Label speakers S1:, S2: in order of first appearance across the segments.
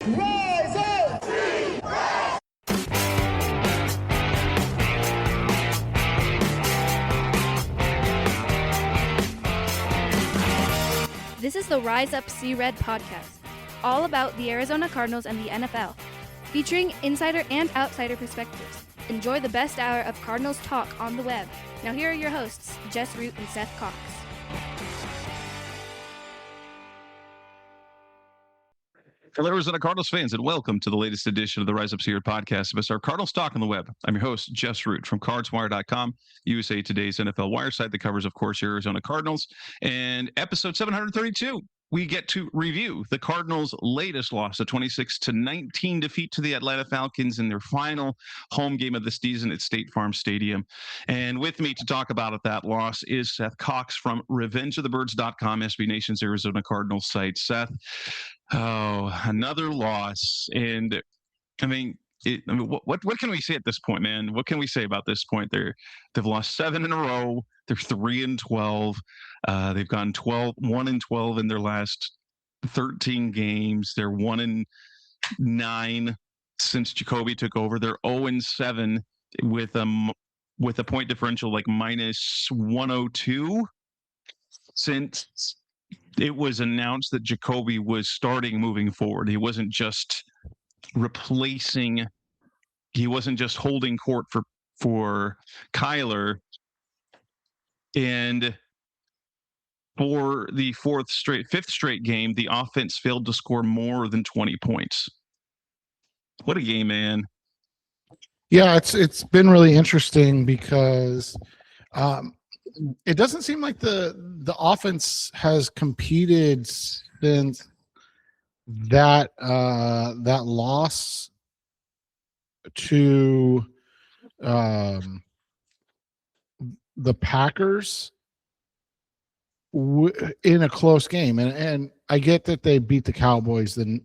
S1: Rise up!
S2: This is the Rise Up See Red podcast, all about the Arizona Cardinals and the NFL, featuring insider and outsider perspectives. Enjoy the best hour of Cardinals talk on the web. Now here are your hosts, Jess Root and Seth Cox.
S3: Hello, Arizona Cardinals fans, and welcome to the latest edition of the Rise Up See Red podcast about our Cardinals talk on the web. I'm your host, Jess Root from CardsWire.com, USA Today's NFL Wire site that covers, of course, your Arizona Cardinals. And episode 732, we get to review the Cardinals' latest loss, a 26-19 defeat to the Atlanta Falcons in their final home game of the season at State Farm Stadium. And with me to talk about that loss is Seth Cox from RevengeOfTheBirds.com, SB Nation's Arizona Cardinals site. Seth, oh, another loss. And I mean, what can we say at this point, man? What can we say about this point? They've lost 7 in a row. They're 3-12. They've gone 1-12 in their last 13 games. They're 1-9 since Jacoby took over. They're 0-7 with a point differential like minus 102 since it was announced that Jacoby was starting moving forward. He wasn't just replacing. He wasn't just holding court for Kyler. And for the fifth straight game, the offense failed to score more than 20 points. What a game, man.
S4: Yeah, it's been really interesting because it doesn't seem like the offense has competed since that loss to the Packers in a close game, and I get that they beat the Cowboys the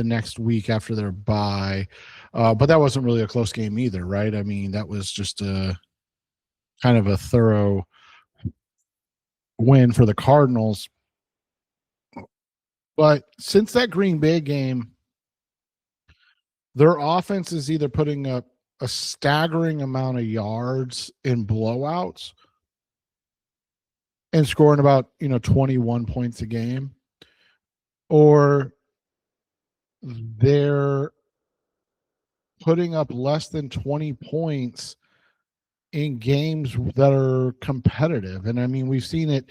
S4: next week after their bye, but that wasn't really a close game either, right? I mean, that was just a kind of a thorough win for the Cardinals. But since that Green Bay game, their offense is either putting up a staggering amount of yards in blowouts and scoring about 21 points a game, or they're putting up less than 20 points in games that are competitive. And I mean, we've seen it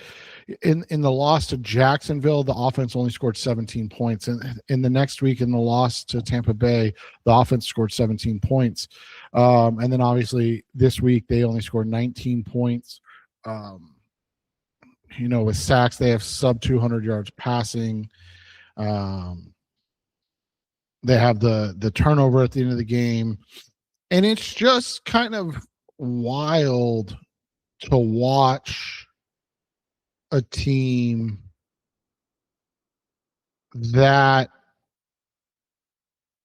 S4: in the loss to Jacksonville. The offense only scored 17 points, and in the next week in the loss to Tampa Bay, the offense scored 17 points. And then obviously this week they only scored 19 points. With sacks, they have sub 200 yards passing. They have the turnover at the end of the game, and it's just kind of wild to watch a team that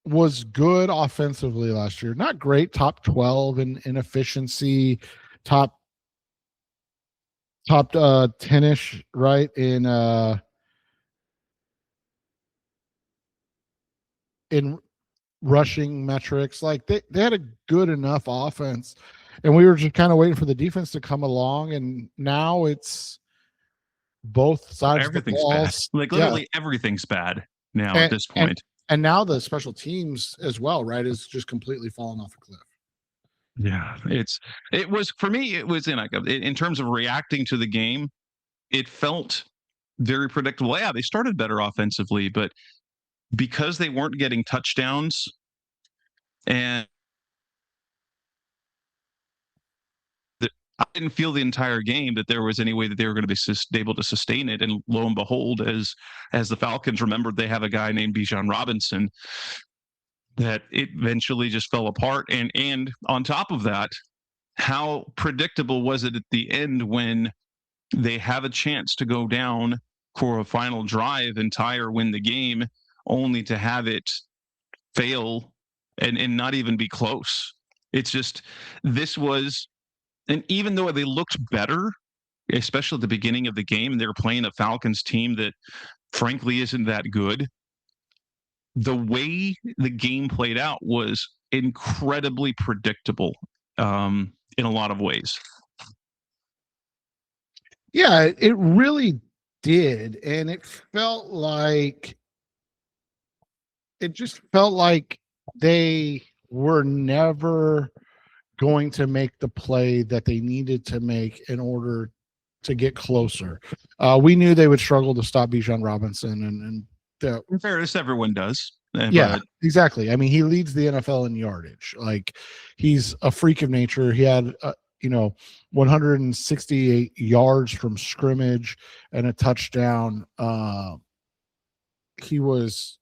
S4: was good offensively last year, not great, top 12 in efficiency, top 10ish, right, in rushing metrics. Like they had a good enough offense, and we were just kind of waiting for the defense to come along, and now it's both sides of the ball.
S3: Bad. Like literally everything's bad now at this point.
S4: And now the special teams as well, right, is just completely falling off a cliff.
S3: Yeah, it was for me. It was in terms of reacting to the game, it felt very predictable. Yeah, they started better offensively, but because they weren't getting touchdowns, and I didn't feel the entire game that there was any way that they were going to be able to sustain it. And lo and behold, as the Falcons remembered, they have a guy named Bijan Robinson, that it eventually just fell apart. And on top of that, how predictable was it at the end when they have a chance to go down for a final drive and tie or win the game, only to have it fail and not even be close. It's just, this was, and even though they looked better, especially at the beginning of the game, and they were playing a Falcons team that frankly isn't that good, the way the game played out was incredibly predictable in a lot of ways.
S4: Yeah, it really did. And it just felt like they were never going to make the play that they needed to make in order to get closer. We knew they would struggle to stop Bijan Robinson, and
S3: in fairness, everyone does.
S4: Yeah, exactly. I mean, he leads the NFL in yardage. Like, he's a freak of nature. He had 168 yards from scrimmage and a touchdown. He was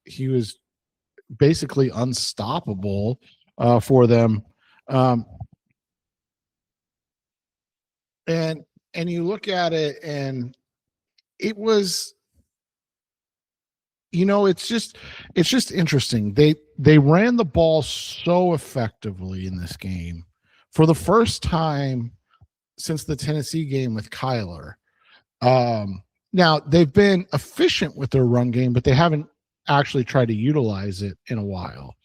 S4: basically unstoppable for them. And you look at it, and it was, it's just interesting. They ran the ball so effectively in this game for the first time since the Tennessee game with Kyler. Now, they've been efficient with their run game, but they haven't actually tried to utilize it in a while.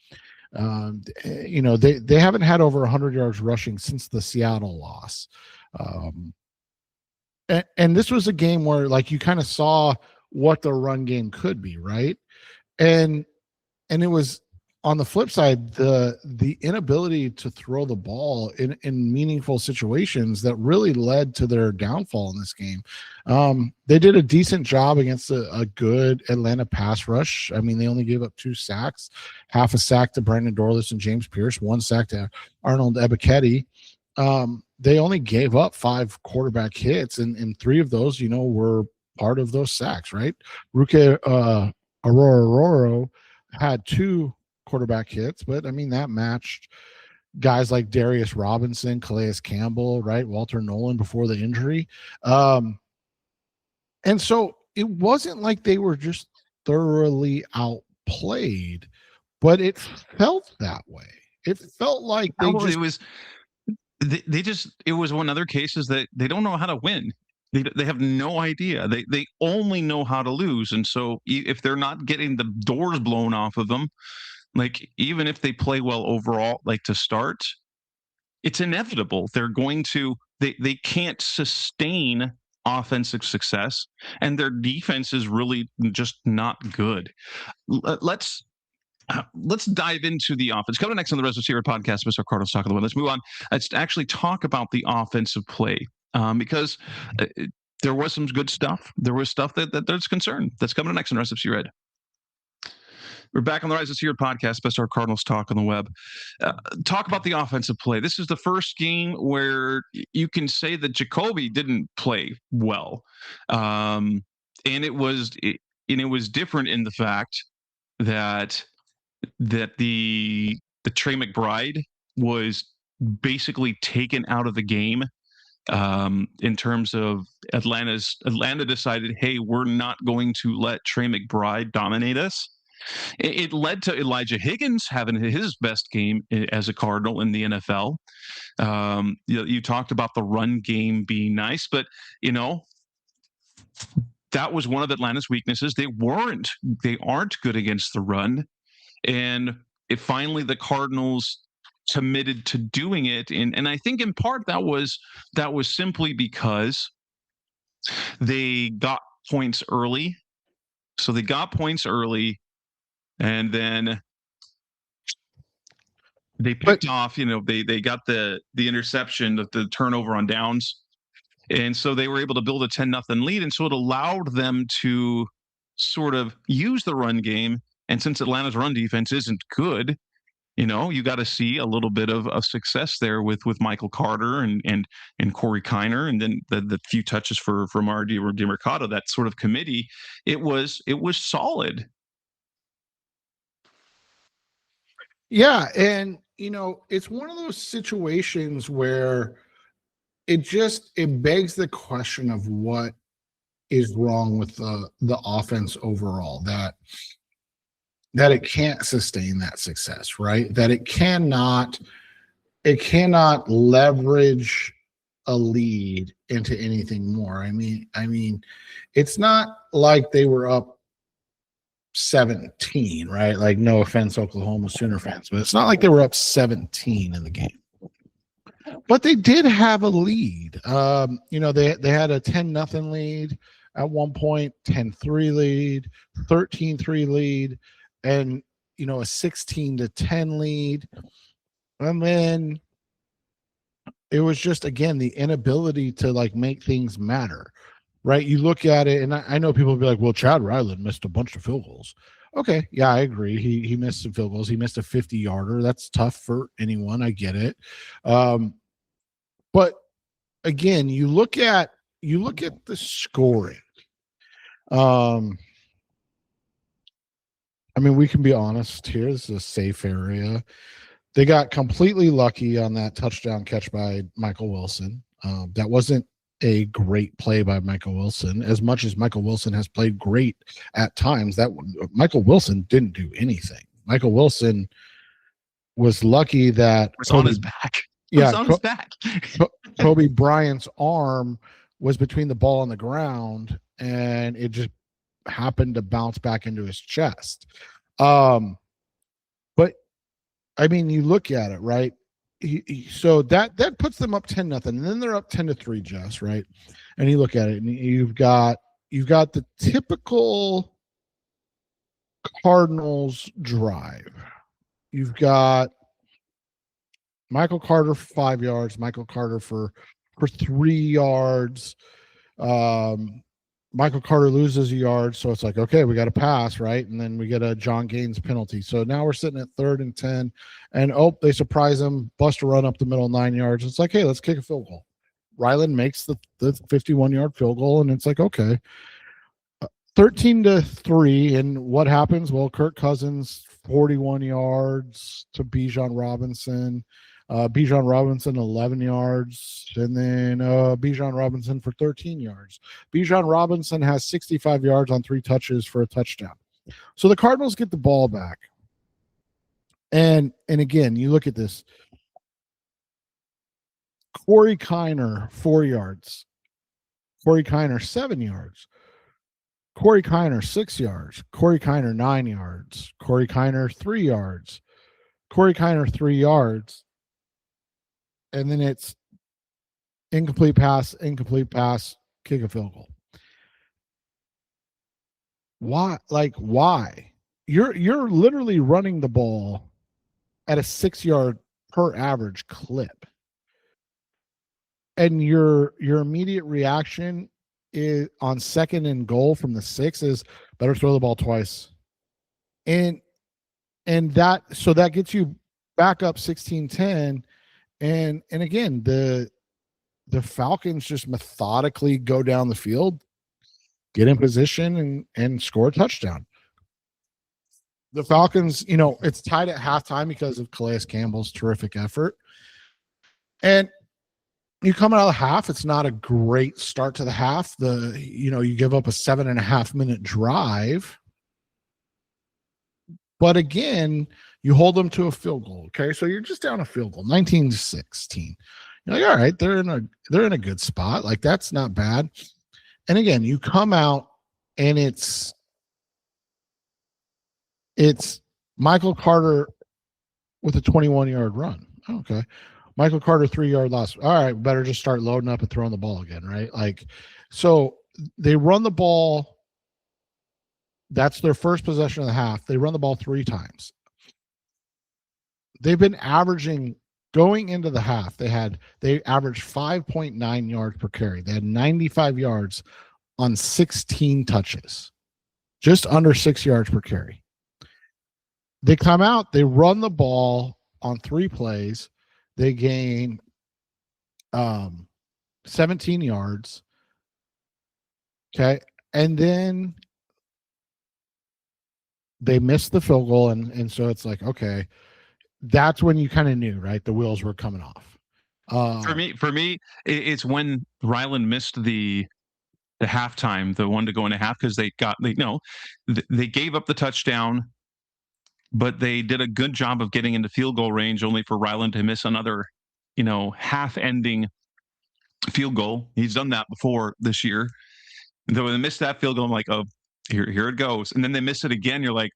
S4: They haven't had over 100 yards rushing since the Seattle loss. And this was a game where, like, you kind of saw what the run game could be, right? And it was, on the flip side, the inability to throw the ball in meaningful situations that really led to their downfall in this game. They did a decent job against a good Atlanta pass rush. I mean, they only gave up 2 sacks, half a sack to Brandon Dorlus and James Pierce, 1 sack to Arnold Ebiketie. They only gave up 5 quarterback hits, and 3 of those, were part of those sacks, right? Ruke Aurora had 2 quarterback hits, but I mean, that matched guys like Darius Robinson, Calais Campbell, right? Walter Nolan before the injury. And so it wasn't like they were just thoroughly outplayed, but it felt that way. It felt like it
S3: was one other cases that they don't know how to win. They have no idea. They only know how to lose. And so if they're not getting the doors blown off of them, like, even if they play well overall, like, to start, it's inevitable. They're going to, they can't sustain offensive success, and their defense is really just not good. Let's dive into the offense. Coming next on the Res of Sierra podcast, Mr. Cardinals Talk on the Web. Let's move on. Let's actually talk about the offensive play, because there was some good stuff. There was stuff that there's concern. That's coming next on the Res of Sierra. We're back on the Rise of Sierra podcast, Best Our Cardinals Talk on the Web. Talk about the offensive play. This is the first game where you can say that Jacoby didn't play well, and it was different in the fact that the Trey McBride was basically taken out of the game. In terms of Atlanta decided, hey, we're not going to let Trey McBride dominate us. It led to Elijah Higgins having his best game as a Cardinal in the NFL. You talked about the run game being nice, but that was one of Atlanta's weaknesses. They aren't good against the run, and finally the Cardinals committed to doing it, and I think in part that was simply because they got points early. So they got points early, and then they picked off, they got the interception, the turnover on downs. And so they were able to build a 10-0 lead. And so it allowed them to sort of use the run game. And since Atlanta's run defense isn't good, you got to see a little bit of success there with Michael Carter and Corey Kiner, and then the few touches for Marty DiMercato. That sort of committee, it was solid.
S4: Yeah, and it's one of those situations where it begs the question of what is wrong with the offense overall, that it can't sustain that success, right? That it cannot leverage a lead into anything more. I mean, it's not like they were up 17, right? Like, no offense, Oklahoma Sooner fans, but it's not like they were up 17 in the game. But they did have a lead. They had a 10-0 lead at one point, 10-3 lead, 13-3 lead, and a 16-10 lead. And then it was just, again, the inability to like make things matter, right? You look at it, and I know people will be like, well, Chad Ryland missed a bunch of field goals. Okay, yeah, I agree. He missed some field goals. He missed a 50-yarder. That's tough for anyone. I get it. But again, you look at the scoring. We can be honest here. This is a safe area. They got completely lucky on that touchdown catch by Michael Wilson. That wasn't a great play by Michael Wilson. As much as Michael Wilson has played great at times, that Michael Wilson didn't do anything. Michael Wilson was lucky that
S3: was on his back.
S4: Yeah,
S3: on his back.
S4: Kobe Bryant's arm was between the ball and the ground, and it just happened to bounce back into his chest. But you look at it, right? So that puts them up 10-0, and then they're up 10-3, Jess, right? And you look at it, and you've got the typical Cardinals drive. You've got Michael Carter for 5 yards, Michael Carter for 3 yards. Michael Carter loses a yard, so it's like, okay, we got to pass, right? And then we get a John Gaines penalty. So now we're sitting at 3rd and 10, and they surprise him, bust a run up the middle 9 yards. It's like, hey, let's kick a field goal. Ryland makes the 51-yard field goal, and it's like, okay. 13-3, and what happens? Well, Kirk Cousins, 41 yards to Bijan Robinson. Bijan Robinson 11 yards, and then Bijan Robinson for 13 yards. Bijan Robinson has 65 yards on 3 touches for a touchdown. So the Cardinals get the ball back. And again, you look at this. Corey Kiner, 4 yards. Corey Kiner, 7 yards. Corey Kiner, 6 yards. Corey Kiner, 9 yards. Corey Kiner, 3 yards. Corey Kiner, 3 yards. And then it's incomplete pass, kick a field goal. Why? Why? You're literally running the ball at a 6-yard per average clip. And your immediate reaction is on 2nd and goal from the 6 is better throw the ball twice. And that gets you back up 16-10. And again, the Falcons just methodically go down the field, get in position, and score a touchdown. The Falcons, it's tied at halftime because of Calais Campbell's terrific effort. And you come out of the half, it's not a great start to the half. You give up a 7.5-minute drive. But again, you hold them to a field goal. Okay, so you're just down a field goal, 19-16. You're like, all right, they're in a good spot. Like, that's not bad. And again, you come out and it's Michael Carter with a 21-yard run. Okay, Michael Carter 3-yard loss. All right, better just start loading up and throwing the ball again, right? Like, so they run the ball. That's their first possession of the half. They run the ball 3 times. They've been averaging, going into the half, they averaged 5.9 yards per carry. They had 95 yards on 16 touches, just under 6 yards per carry. They come out, they run the ball on 3 plays. They gain 17 yards. Okay. And then they missed the field goal. And so it's like, okay, that's when you kind of knew, right? The wheels were coming off.
S3: For me, it's when Ryland missed the halftime, the one to go into half, because they gave up the touchdown, but they did a good job of getting into field goal range, only for Ryland to miss another, half-ending field goal. He's done that before this year. Though they missed that field goal, I'm like, oh, here it goes. And then they miss it again. You're like,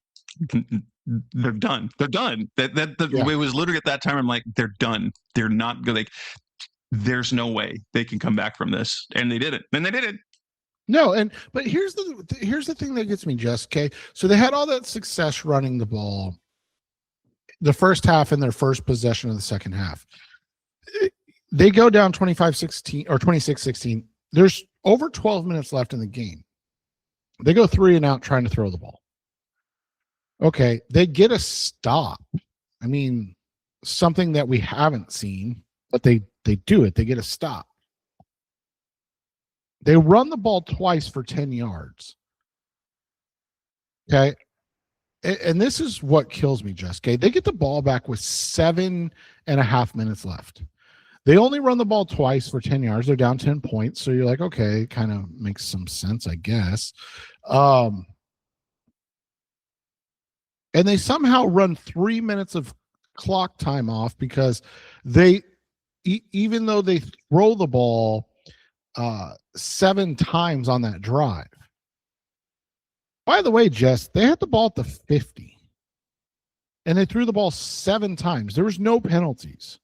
S3: they're done. They're done. It was literally at that time, I'm like, they're done. They're not good. Like, there's no way they can come back from this. And they did it. And they did it.
S4: No, but here's the thing that gets me, Jess. Okay, so they had all that success running the ball the first half and their first possession of the second half. They go down 25-16 or 26-16. There's over 12 minutes left in the game. They go 3 and out trying to throw the ball. Okay, they get a stop. I mean, something that we haven't seen, but they do it. They get a stop. They run the ball twice for 10 yards. Okay. And this is what kills me, Jess. Okay. They get the ball back with 7.5 minutes left. They only run the ball twice for 10 yards. They're down 10 points. So you're like, okay, kind of makes some sense, I guess. And they somehow run 3 minutes of clock time off because even though they throw the ball 7 times on that drive. By the way, Jess, they had the ball at the 50 and they threw the ball 7 times. There was no penalties.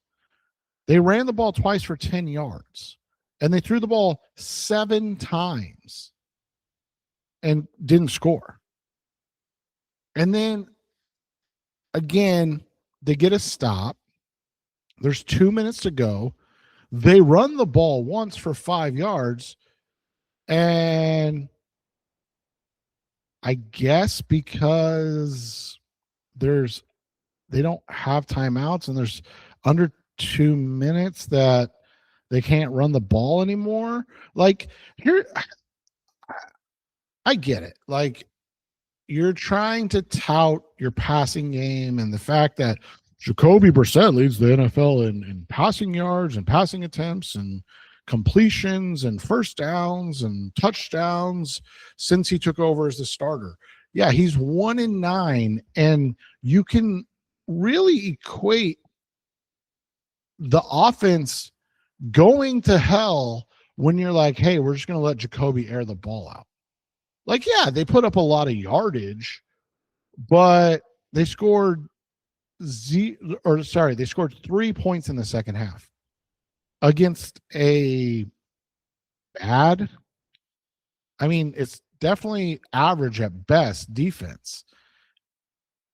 S4: They ran the ball twice for 10 yards and they threw the ball 7 times and didn't score. And then again, they get a stop. There's 2 minutes to go. They run the ball once for 5 yards, and I guess because they don't have timeouts and there's under 2 minutes that they can't run the ball anymore. Like, here, I get it. Like, you're trying to tout your passing game and the fact that Jacoby Brissett leads the NFL in passing yards and passing attempts and completions and first downs and touchdowns since he took over as the starter. Yeah, he's 1-9, and you can really equate the offense going to hell when you're like, hey, we're just going to let Jacoby air the ball out. Like, yeah, they put up a lot of yardage, but they scored they scored 3 points in the second half against a bad, I mean, it's definitely average at best defense.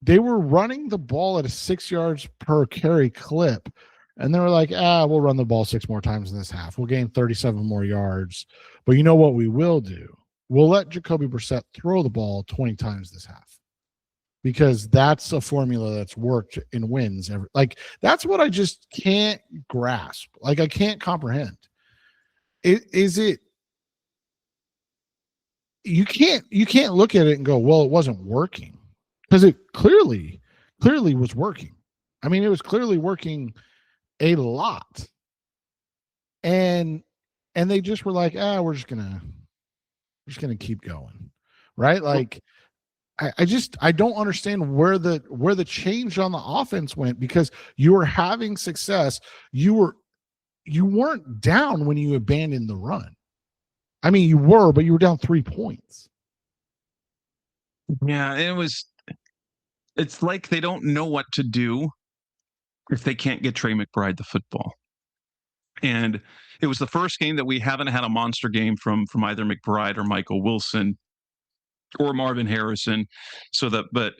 S4: They were running the ball at a 6 yards per carry clip, and they were like, we'll run the ball 6 more times in this half. We'll gain 37 more yards. But you know what we will do? We'll let Jacoby Brissett throw the ball 20 times this half. Because that's a formula that's worked in wins. Like, that's what I just can't grasp. Like, I can't comprehend. Is it? You can't look at it and go, well, it wasn't working, because it clearly was working. I mean, it was clearly working a lot, and they just were like, we're just gonna keep going, right? Like. I don't understand where the change on the offense went, because you were having success. You weren't down when you abandoned the run. I mean, you were, but you were down 3 points.
S3: Yeah, it's like they don't know what to do if they can't get Trey McBride the football. And it was the first game that we haven't had a monster game from either McBride or Michael Wilson or Marvin Harrison. But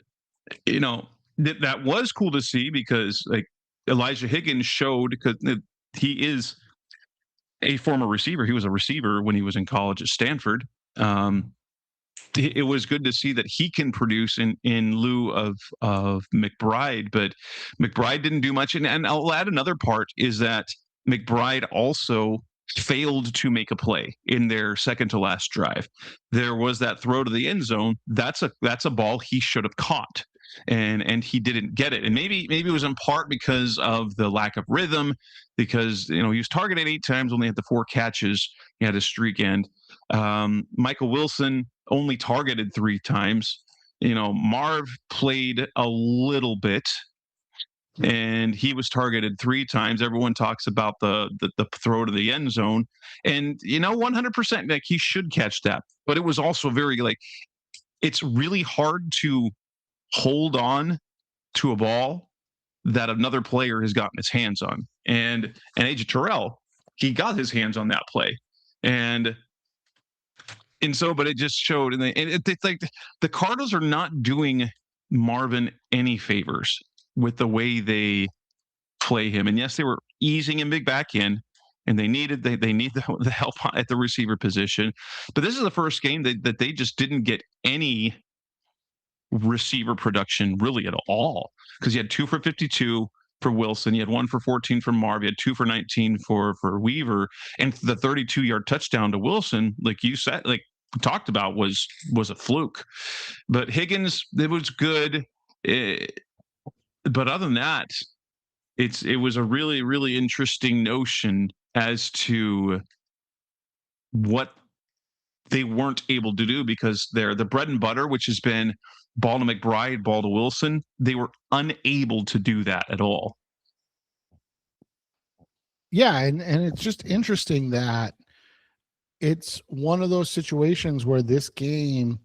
S3: that was cool to see, because like Elijah Higgins showed, because he is a former receiver. He was a receiver when he was in college at Stanford. It was good to see that he can produce in lieu of McBride, but McBride didn't do much. And I'll add another part is that McBride also failed to make a play in their second to last drive. There was that throw to the end zone. That's a ball he should have caught, and he didn't get it. And maybe it was in part because of the lack of rhythm, because he was targeted 8 times, only had the 4 catches. He had a streak end. Michael Wilson only targeted 3 times. Marv played a little bit, and he was targeted 3 times. Everyone talks about the throw to the end zone, and 100%, like, he should catch that. But it was also very, like, it's really hard to hold on to a ball that another player has gotten his hands on. And AJ Terrell, he got his hands on that play. And so, but it just showed, and it's like the Cardinals are not doing Marvin any favors with the way they play him. And yes, they were easing him big back in, and they need the help at the receiver position. But this is the first game that they just didn't get any receiver production really at all, because he had 2 for 52 for Wilson, he had 1 for 14 for Marv, he had 2 for 19 for Weaver, and the 32-yard touchdown to Wilson, like you said, like talked about, was a fluke. But Higgins, it was good, but other than that, it was a really, really interesting notion as to what they weren't able to do, because they're the bread and butter, which has been ball to McBride, ball to Wilson. They were unable to do that at all.
S4: Yeah, and it's just interesting that it's one of those situations where this game,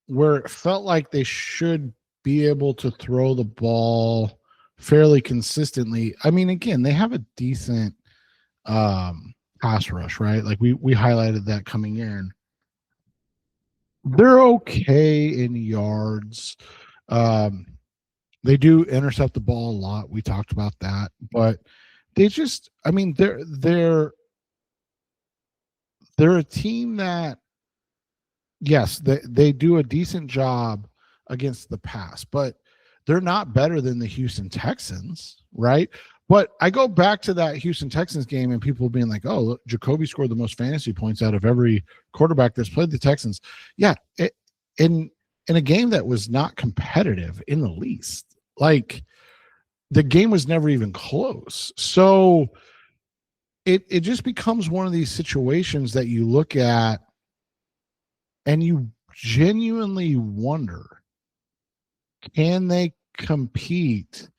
S4: where it felt like they should be able to throw the ball fairly consistently. I mean, again, they have a decent pass rush, right? Like we highlighted that coming in. They're okay in yards. They do intercept the ball a lot. We talked about that, but they just, I mean, they're a team that, yes, they do a decent job against the pass, but they're not better than the Houston Texans, right? But I go back to that Houston Texans game and people being like, oh, look, Jacoby scored the most fantasy points out of every quarterback that's played the Texans. Yeah, in a game that was not competitive in the least. Like, the game was never even close. So it just becomes one of these situations that you look at and you genuinely wonder, can they compete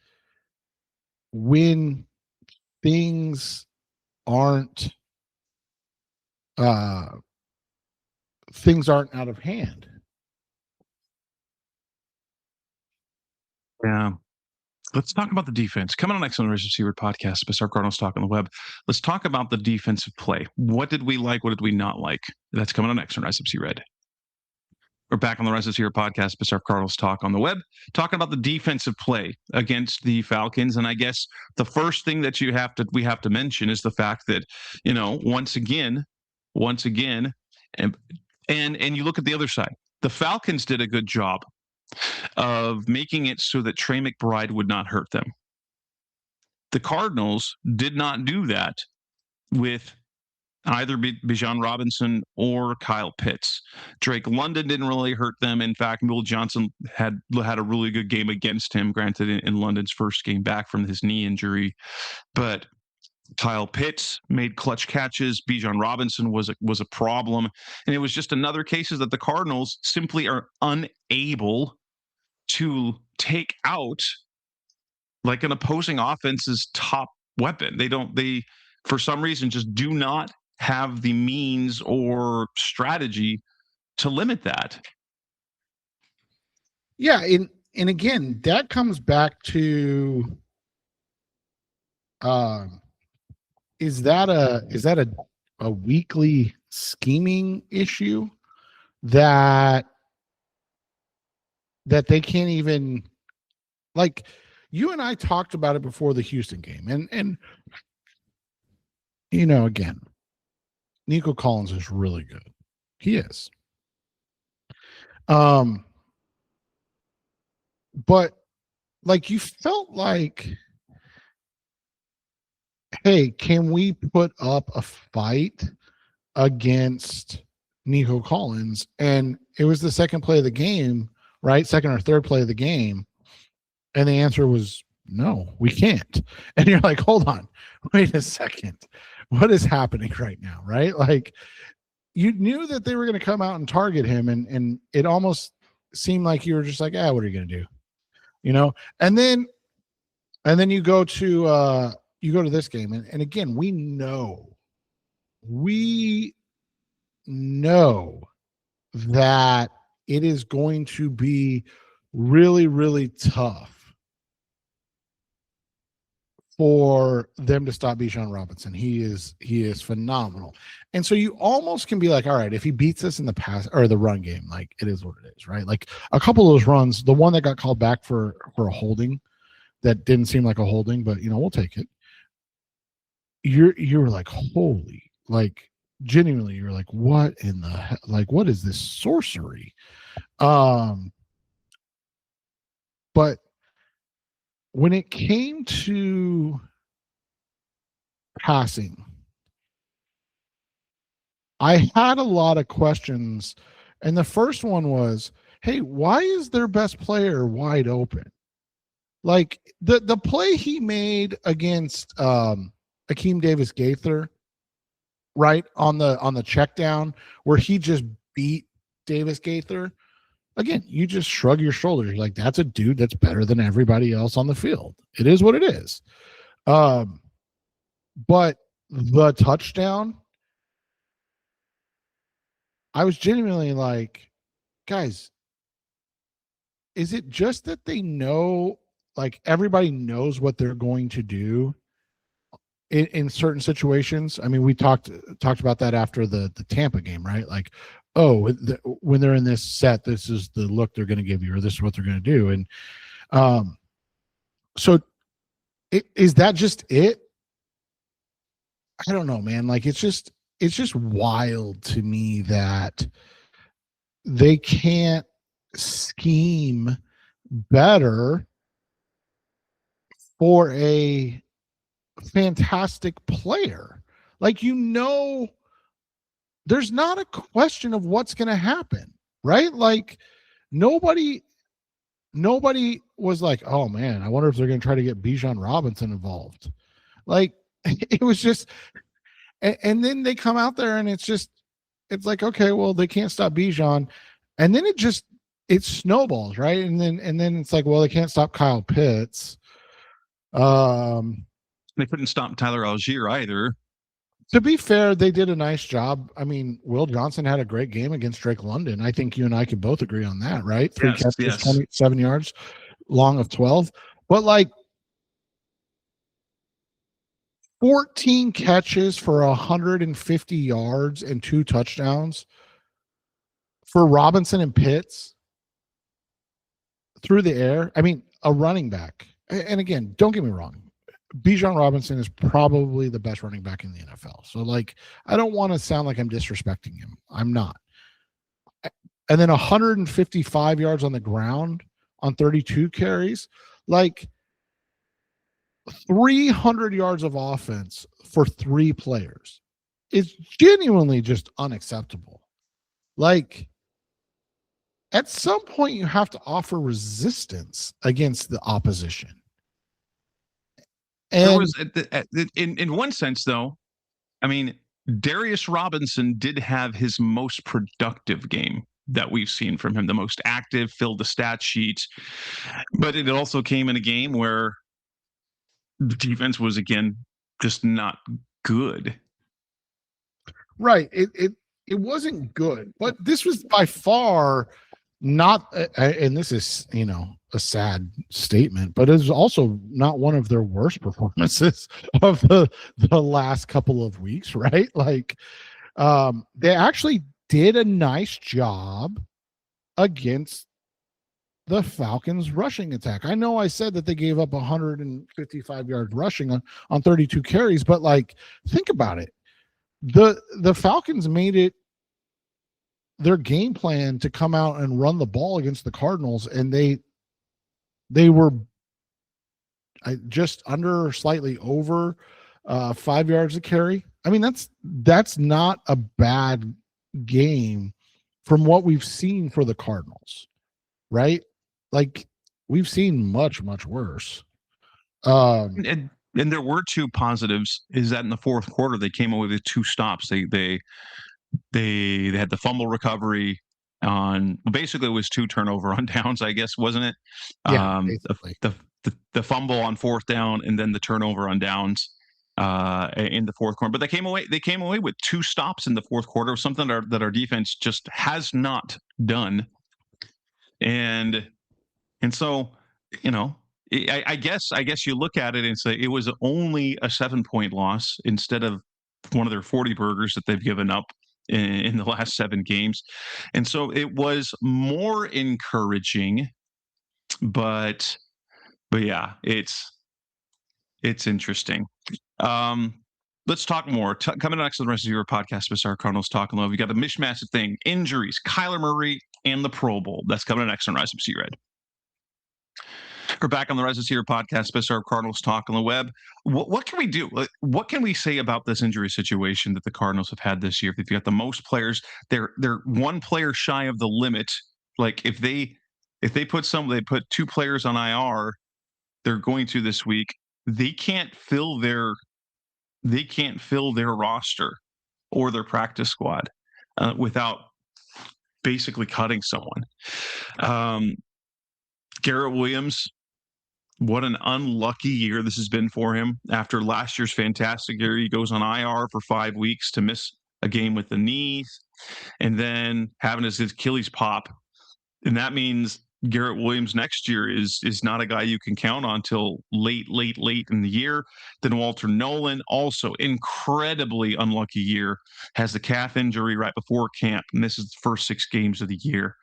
S4: when things aren't out of hand?
S3: Yeah. Let's talk about the defense. Coming on next on the Rise Receiver podcast, Bizarre Cardinals Talk on the Web. Let's talk about the defensive play. What did we like? What did we not like? That's coming on next on Rise Red. We're back on the Rise Receiver podcast, Bizarre Cardinals Talk on the Web, talking about the defensive play against the Falcons. And I guess the first thing that we have to mention is the fact that, once again, and you look at the other side, the Falcons did a good job of making it so that Trey McBride would not hurt them. The Cardinals did not do that with either Bijan Robinson or Kyle Pitts. Drake London didn't really hurt them. In fact, Will Johnson had a really good game against him, granted in London's first game back from his knee injury. But Kyle Pitts made clutch catches. Bijan Robinson was a problem. And it was just another case that the Cardinals simply are unable to take out like an opposing offense's top weapon. They for some reason just do not have the means or strategy to limit that.
S4: Yeah, and again, that comes back to is that a weekly scheming issue that they can't even, like, you and I talked about it before the Houston game, and again, Nico Collins is really good. He is. But like, you felt like, hey, can we put up a fight against Nico Collins? And it was the second play of the game, right? Second or third play of the game. And the answer was no, we can't. And you're like, hold on, wait a second. What is happening right now, right? Like, you knew that they were going to come out and target him, and it almost seemed like you were just like, what are you going to do? And then you go to this game, and again, we know that it is going to be really, really tough for them to stop Bijan Robinson. He is phenomenal. And so you almost can be like, all right, if he beats us in the pass or the run game, like it is what it is, right? Like a couple of those runs, the one that got called back for a holding that didn't seem like a holding, but we'll take it. You're like, holy, like genuinely, you're like, what in the hell? Like, what is this sorcery? But when it came to passing, I had a lot of questions. And the first one was, hey, why is their best player wide open? Like the play he made against Akeem Davis Gaither, right, on the check down where he just beat Davis Gaither. Again, you just shrug your shoulders. You're like, that's a dude that's better than everybody else on the field. It is what it is. But the touchdown, I was genuinely like, guys, is it just that they know, like everybody knows what they're going to do in certain situations? I mean, we talked about that after the Tampa game, right? Like, oh, when they're in this set, this is the look they're going to give you, or this is what they're going to do. And so is that just it? I don't know, man. Like, it's just wild to me that they can't scheme better for a fantastic player. Like, there's not a question of what's going to happen, right? Like nobody was like, oh man, I wonder if they're going to try to get Bijan Robinson involved. Like it was just, and then they come out there and it's like, okay, well, they can't stop Bijan. And then it snowballs, right? And then it's like, well, they can't stop Kyle Pitts.
S3: They couldn't stop Tyler Algier either.
S4: To be fair, they did a nice job. I mean, Will Johnson had a great game against Drake London. I think you and I could both agree on that, right? 3 catches, 27 yards, long of 12. But like 14 catches for 150 yards and 2 touchdowns for Robinson and Pitts through the air. I mean, a running back. And again, don't get me wrong, Bijan Robinson is probably the best running back in the NFL. So, like, I don't want to sound like I'm disrespecting him. I'm not. And then 155 yards on the ground on 32 carries. Like, 300 yards of offense for 3 players is genuinely just unacceptable. Like, at some point, you have to offer resistance against the opposition.
S3: And there was, in one sense, though, I mean, Darius Robinson did have his most productive game that we've seen from him, the most active, filled the stat sheets. But it also came in a game where the defense was, again, just not good.
S4: Right. It wasn't good, but this was by far not, and this is, a sad statement, but it's also not one of their worst performances of the last couple of weeks, right? Like, they actually did a nice job against the Falcons rushing attack. I know I said that they gave up 155 yards rushing on 32 carries, but like, think about it. The Falcons made it their game plan to come out and run the ball against the Cardinals, and they were just under or slightly over 5 yards a carry. I mean, that's not a bad game from what we've seen for the Cardinals, right? Like, we've seen much, much worse.
S3: And there were 2 positives. Is that in the fourth quarter they came away with 2 stops. They had the fumble recovery on, basically it was 2 turnover on downs, I guess, wasn't it?
S4: Yeah,
S3: the fumble on fourth down and then the turnover on downs in the fourth quarter. But they came away with 2 stops in the fourth quarter, something that our defense just has not done And so, I guess you look at it and say it was only a 7-point loss instead of one of their 40 burgers that they've given up in the last 7 games. And so it was more encouraging, but yeah, it's interesting. Let's talk more. Coming next to the rest of your podcast, Bizarre Cardinals Talking Love. We got the mishmash of thing, injuries, Kyler Murray, and the Pro Bowl. That's coming next on Rise Up Sea Red. We're back on the Rise Up Sea Red podcast, Bizarre Cardinals Talking on the web. What can we do? What can we say about this injury situation that the Cardinals have had this year? They've got the most players. They're one player shy of the limit. Like if they put 2 players on IR, they're going to this week. They can't fill their roster or their practice squad without basically cutting someone. Garrett Williams, what an unlucky year this has been for him. After last year's fantastic year, he goes on IR for 5 weeks to miss a game with the knee, and then having his Achilles pop. And that means Garrett Williams next year is not a guy you can count on till late in the year. Then Walter Nolan, also incredibly unlucky year, has the calf injury right before camp, and this is the first 6 games of the year.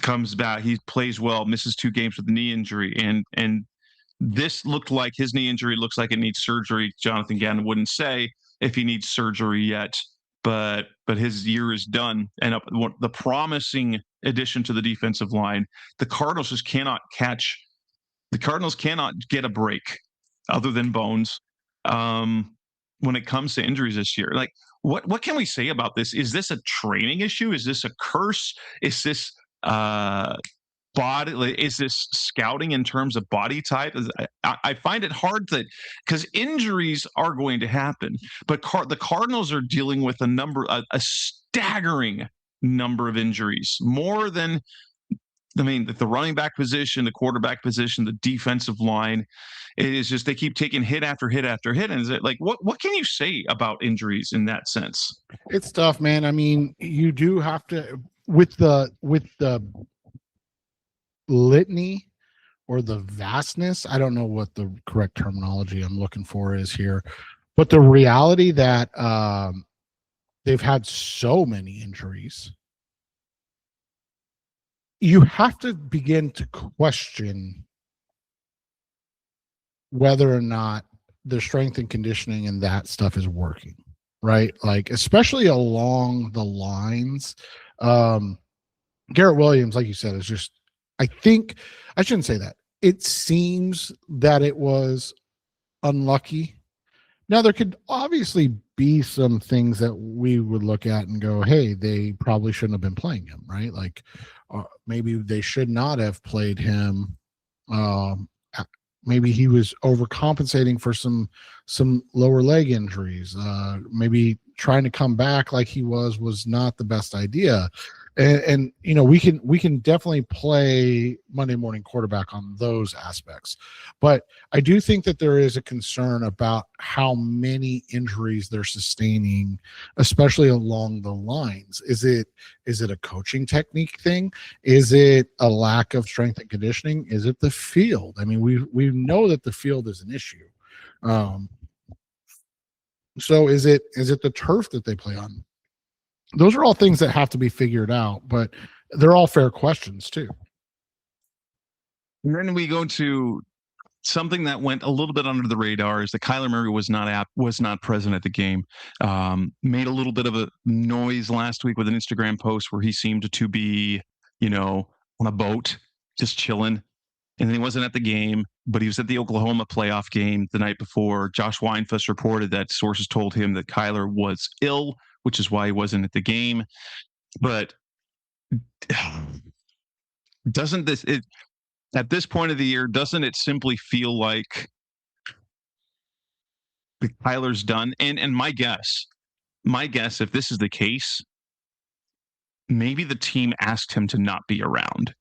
S3: Comes back, he plays well, misses 2 games with the knee injury, and this looked like his knee injury looks like it needs surgery. Jonathan Gannon wouldn't say if he needs surgery yet, but his year is done. And the promising addition to the defensive line, the Cardinals just cannot catch. The Cardinals cannot get a break other than Bones when it comes to injuries this year. Like, what can we say about this? Is this a training issue? Is this a curse? Is this body? Is this scouting in terms of body type? I find it hard because injuries are going to happen, but the Cardinals are dealing with a staggering number of injuries, more than the running back position, the quarterback position, the defensive line. It is just they keep taking hit after hit after hit. And is it like what can you say about injuries in that sense?
S4: It's tough, man. I mean, you do have to with the litany or the vastness. I don't know what the correct terminology I'm looking for is here, but the reality that they've had so many injuries, you have to begin to question whether or not their strength and conditioning and that stuff is working, right? Like, especially along the lines. Garrett Williams, like you said, is just, I think, I shouldn't say that. It seems that it was unlucky. Now, there could obviously be some things that we would look at and go, hey, they probably shouldn't have been playing him, right? Like, maybe they should not have played him. Maybe he was overcompensating for some lower leg injuries. Maybe trying to come back like he was not the best idea. And we can definitely play Monday morning quarterback on those aspects, but I do think that there is a concern about how many injuries they're sustaining, especially along the lines. Is it a coaching technique thing? Is it a lack of strength and conditioning? Is it the field? I mean, we know that the field is an issue. So is it the turf that they play on? Those are all things that have to be figured out, but they're all fair questions too.
S3: And then we go to something that went a little bit under the radar, is that Kyler Murray was not present at the game. Made a little bit of a noise last week with an Instagram post where he seemed to be, on a boat, just chilling. And he wasn't at the game, but he was at the Oklahoma playoff game the night before. Josh Weinfuss reported that sources told him that Kyler was ill, which is why he wasn't at the game. But at this point of the year, doesn't it simply feel like Kyler's done? And my guess, if this is the case, maybe the team asked him to not be around.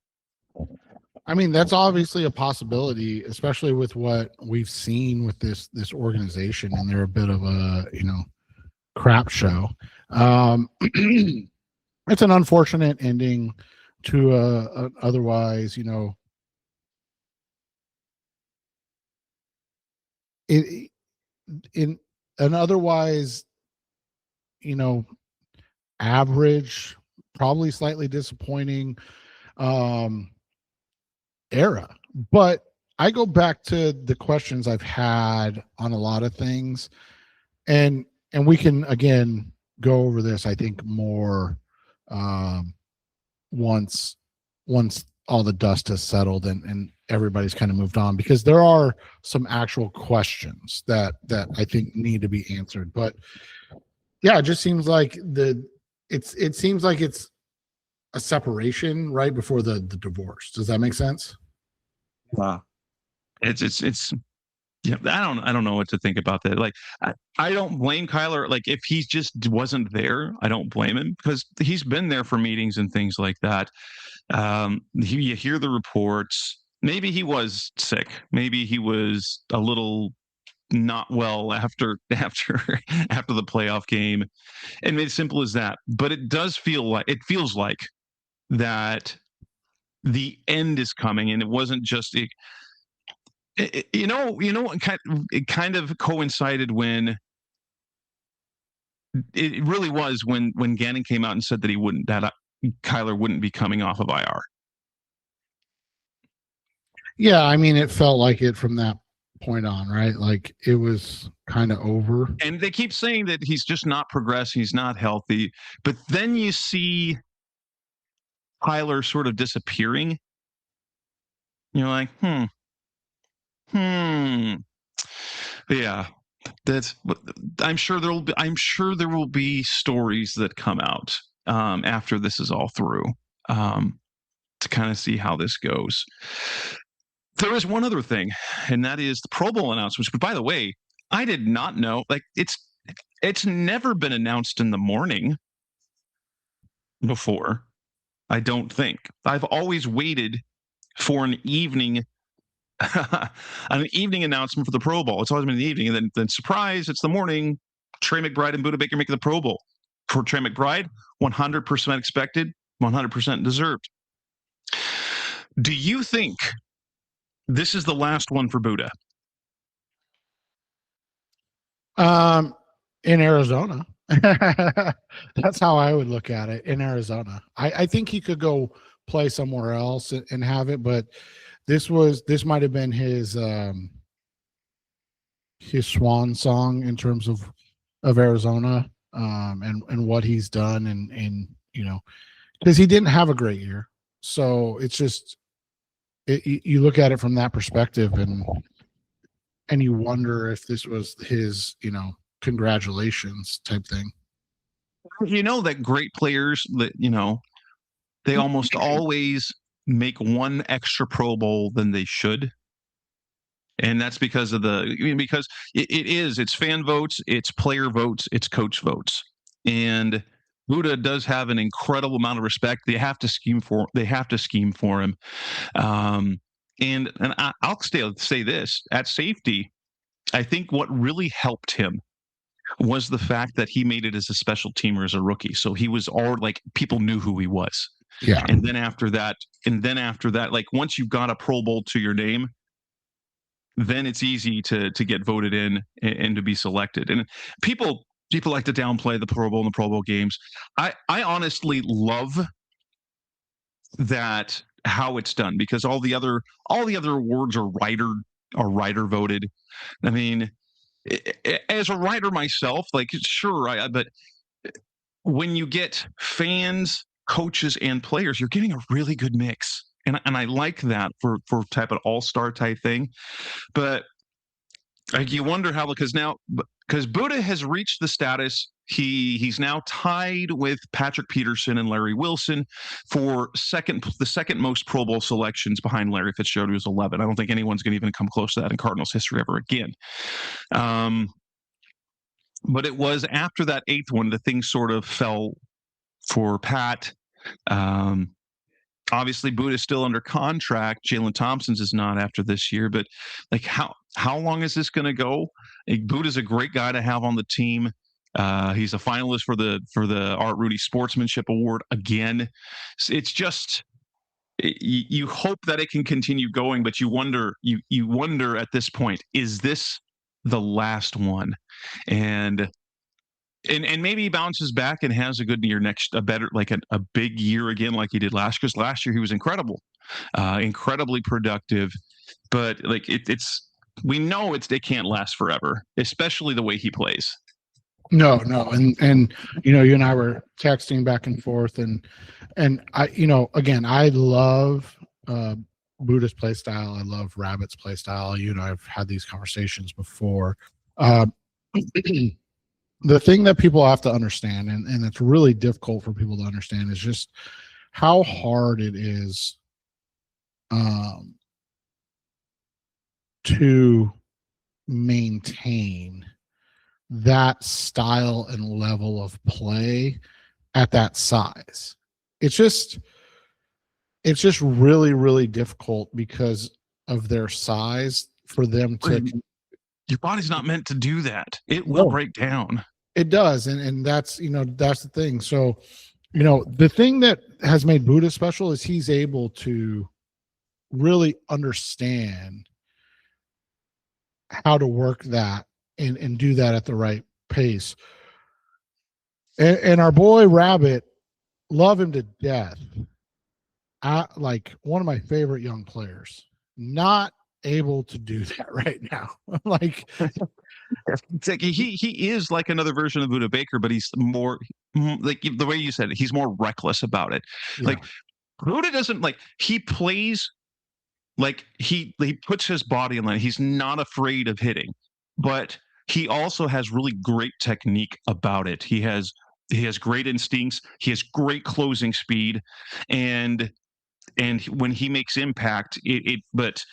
S4: I mean, that's obviously a possibility, especially with what we've seen with this organization, and they're a bit of a crap show. It's an unfortunate ending to otherwise, it in an otherwise, average, probably slightly disappointing era. But I go back to the questions I've had on a lot of things, and we can again go over this, I think, more um, once all the dust has settled and everybody's kind of moved on, because there are some actual questions that I think need to be answered. But yeah, it just seems like it seems like it's a separation right before the divorce. Does that make sense?
S3: Wow. It's yeah, I don't know what to think about that. Like, I don't blame Kyler. Like, if he just wasn't there, I don't blame him, because he's been there for meetings and things like that. You hear the reports. Maybe he was sick. Maybe he was a little not well after after the playoff game, and it's simple as that. But it feels like that the end is coming, and it wasn't just it kind of coincided when it really was when Gannon came out and said that Kyler wouldn't be coming off of IR.
S4: Yeah, I mean, it felt like it from that point on, right? Like it was kind of over.
S3: And they keep saying that he's just not progressing, he's not healthy, but then you see Kyler sort of disappearing. You're like, yeah. That's. I'm sure there will be stories that come out after this is all through, to kind of see how this goes. There is one other thing, and that is the Pro Bowl announcements. But by the way, I did not know. Like, it's never been announced in the morning before. I don't think. I've always waited for an evening announcement for the Pro Bowl. It's always been in the evening, and then surprise, it's the morning. Trey McBride and Budda Baker making the Pro Bowl. For Trey McBride, 100% expected, 100% deserved. Do you think this is the last one for Budda?
S4: In Arizona. That's how I would look at it. In Arizona, I think he could go play somewhere else and have it, but this might have been his swan song in terms of Arizona, and what he's done, and because he didn't have a great year, so it's just you look at it from that perspective, and you wonder if this was his congratulations type thing.
S3: That great players that they almost always make one extra Pro Bowl than they should. And that's because it's fan votes, it's player votes, it's coach votes. And Budda does have an incredible amount of respect. They have to scheme for him. And I'll say this, at safety, I think what really helped him was the fact that he made it as a special teamer as a rookie. So he was all like, people knew who he was.
S4: Yeah.
S3: And then after that, like, once you've got a Pro Bowl to your name, then it's easy to get voted in and to be selected. And people like to downplay the Pro Bowl and the Pro Bowl games. I honestly love that, how it's done, because all the other awards are writer voted. I mean, as a writer myself, like, sure, but when you get fans, coaches, and players, you're getting a really good mix. And I like that for type of all-star type thing. But like, you wonder how, because Budda has reached the status, he's now tied with Patrick Peterson and Larry Wilson for the second most Pro Bowl selections, behind Larry Fitzgerald, who was 11. I don't think anyone's going to even come close to that in Cardinals history ever again. But it was after that 8th one that things sort of fell for Pat. Obviously, Budda is still under contract. Jalen Thompson's is not after this year. But like, how long is this going to go? Like, Budda's a great guy to have on the team. He's a finalist for the Art Rudy Sportsmanship Award again. It's just you hope that it can continue going, but you wonder at this point, is this the last one? And maybe he bounces back and has a good year a big year again, like he did last year. Because last year he was incredible, incredibly productive. But like we know it can't last forever, especially the way he plays.
S4: No, and you and I were texting back and forth, and I, again, I love Buddha's play style. I love Rabbit's play style. I've had these conversations before. The thing that people have to understand, and it's really difficult for people to understand, is just how hard it is to maintain that style and level of play at that size. It's just really, really difficult because of their size for them to.
S3: Your body's not meant to do that. It will break down. It
S4: does. And that's, that's the thing. So, the thing that has made Buddha special is he's able to really understand how to work that and do that at the right pace. And our boy Rabbit, love him to death. Like one of my favorite young players, not able to do that right now. Like
S3: he is like another version of Buddha Baker, but he's more like the way you said it, he's more reckless about it. Yeah. Like Buddha doesn't he plays like he puts his body in line. He's not afraid of hitting, but he also has really great technique about it. He has great instincts. He has great closing speed, and when he makes impact, but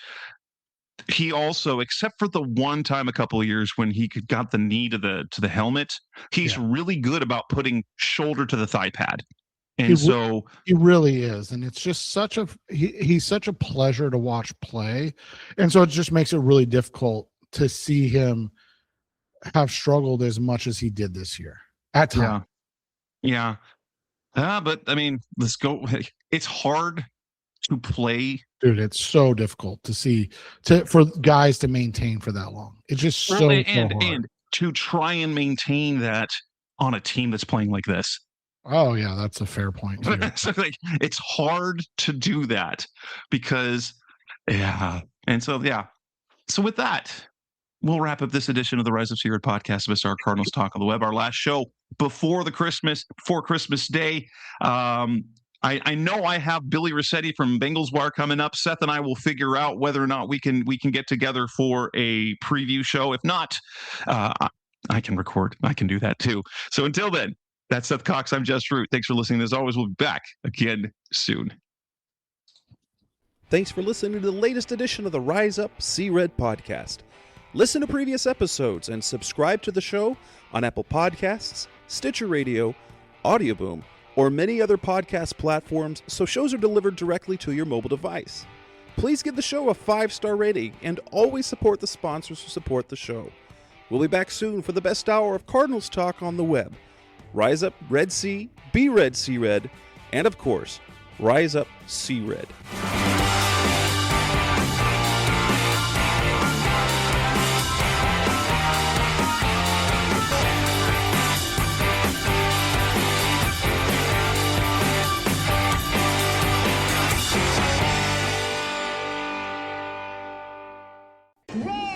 S3: he also, except for the one time a couple of years when he got the knee to the helmet, he's really good about putting shoulder to the thigh pad. And
S4: he really is. And it's just he's such a pleasure to watch play. And so it just makes it really difficult to see him have struggled as much as he did this year at times.
S3: Yeah. But I mean, let's go. It's hard to play.
S4: Dude, it's so difficult to see for guys to maintain for that long. It's just so hard.
S3: And to try and maintain that on a team that's playing like this.
S4: Oh yeah, that's a fair point too.
S3: So it's hard to do that because and so So with that, we'll wrap up this edition of the Rise of Seared podcast of our Cardinals Talk on the Web, our last show before Christmas Day. I know I have Billy Rossetti from Bengals Wire coming up. Seth and I will figure out whether or not we can get together for a preview show. If not, I can record. I can do that too. So until then, that's Seth Cox. I'm Jess Root. Thanks for listening. As always, we'll be back again soon.
S1: Thanks for listening to the latest edition of the Rise Up, See Red podcast. Listen to previous episodes and subscribe to the show on Apple Podcasts, Stitcher Radio, Audioboom, or many other podcast platforms so shows are delivered directly to your mobile device. Please give the show a 5-star rating and always support the sponsors who support the show. We'll be back soon for the best hour of Cardinals talk on the web. Rise up, Red Sea, be Red, See Red, and of course, Rise Up, See Red.
S5: Red!